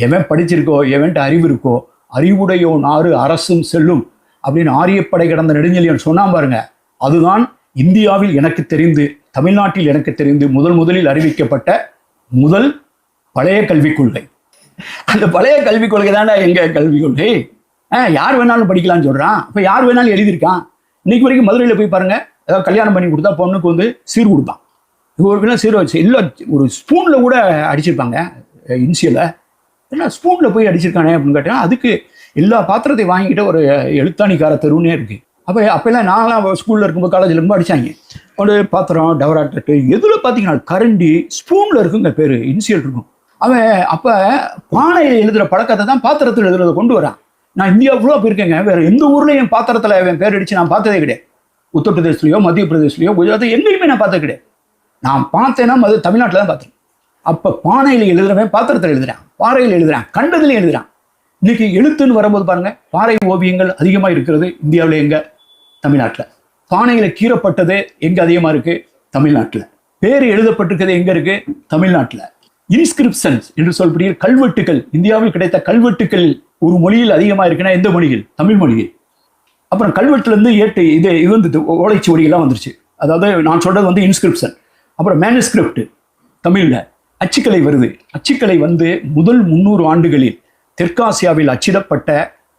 எவன் படிச்சிருக்கோ எவன்ட்டு அறிவு இருக்கோ அறிவுடையோ நாறு அரசும் செல்லும் அப்படின்னு ஆரியப்படை கடந்த நெடுஞ்செழியன் சொன்னான் பாருங்க. அதுதான் இந்தியாவில் எனக்கு தெரிந்து, தமிழ்நாட்டில் எனக்கு தெரிந்து முதலில் அறிவிக்கப்பட்ட முதல் பழைய கல்விக் கொள்கை. அந்த பழைய கல்விக் கொள்கை தானே எங்க கல்விக் கொள்கை. யார் வேணாலும் படிக்கலாம்னு சொல்றான். அப்ப யார் வேணாலும் எழுதியிருக்கான். இன்னைக்கு வரைக்கும் மதுரையில் போய் பாருங்க, ஏதாவது கல்யாணம் பண்ணி கொடுத்தா பொண்ணுக்கு வந்து சீர் கொடுப்பான். ஒரு சீர் வச்சு இல்லை, ஒரு ஸ்பூன்ல கூட அடிச்சிருப்பாங்க இன்சியலை. ஏன்னா ஸ்பூன்ல போய் அடிச்சிருக்கானே அப்படின்னு கேட்டா அதுக்கு எல்லா பாத்திரத்தையும் வாங்கிக்கிட்ட ஒரு எழுத்தாணிக்கார தெருவுன்னே இருக்கு. அப்பெல்லாம் நான்லாம் ஸ்கூல்ல இருக்கும்போது காலேஜில் ரொம்ப அடிச்சாங்க. ஒரு பாத்திரம் டவராட்டு எதுல பார்த்தீங்கன்னா கரண்டி ஸ்பூன்ல இருக்குங்க பேரு, இன்சியல் இருக்கும். அவன் அப்ப பானையை எழுதுற பழக்கத்தை தான் பாத்திரத்தில் எழுதுறதை கொண்டு வரான். நான் இந்தியா ஃபுல்லாக போயிருக்கேங்க, வேற எந்த ஊர்லயும் பாத்திரத்தில் அவன் பேர் அடிச்சு நான் பார்த்ததே கிடையாது. உத்தரப்பிரதேஷ்லையோ மத்திய பிரதேஷ்லையோ குஜராத் எங்கேயுமே நான் பார்த்தது கிடையாது. நான் பார்த்தேன்னா அது தமிழ்நாட்டில் தான் பார்த்தேன். அப்போ பானையில் எழுதுறவன் பாத்திரத்தில் எழுதுறான், பாறையில் எழுதுறான், கண்டதுலையும் எழுதுறான். இன்னைக்கு எழுத்துன்னு வரும்போது பாருங்க, பாறை ஓவியங்கள் அதிகமாக இருக்கிறது இந்தியாவில் எங்க? தமிழ்நாட்டில். பானையில் கீறப்பட்டது எங்க அதிகமாக இருக்கு? தமிழ்நாட்டில். பேர் எழுதப்பட்டிருக்கிறது எங்க இருக்கு? தமிழ்நாட்டில். இன்ஸ்கிரிப்ஷன்ஸ் என்று சொல்லக்கூடிய கல்வெட்டுகள், இந்தியாவில் கிடைத்த கல்வெட்டுகள் ஒரு மொழியில் அதிகமாக இருக்குன்னா எந்த மொழிகள்? தமிழ் மொழிகள். அப்புறம் கல்வெட்டுலேருந்து இது வந்து ஓலைச்சுவடிகள்லாம் வந்துருச்சு. அதாவது நான் சொல்றது வந்து இன்ஸ்கிரிப்ஷன். அப்புறம் மேனுஸ்கிரிப்ட் தமிழில் அச்சுக்கலை வருது. அச்சுக்கலை வந்து முதல் 300 ஆண்டுகளில் தெற்காசியாவில் அச்சிடப்பட்ட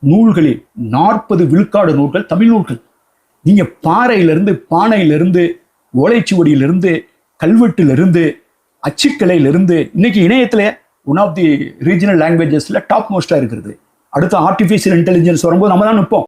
நூல்களில் 40 விழுக்காடு நூல்கள் தமிழ் நூல்கள். நீங்க பாறையிலிருந்து, பானையிலிருந்து, ஓலைச்சுவடியிலிருந்து, கல்வெட்டிலிருந்து, அச்சுக்கலையிலிருந்து இன்னைக்கு இணையத்துல ஒன் ஆஃப் தி ரீஜனல் லாங்குவேஜஸ்ல டாப் மோஸ்டா இருக்கிறது. அடுத்த ஆர்டிஃபிஷியல் இன்டெலிஜென்ஸ் வரும்போது நம்ம தான் நிற்போம்.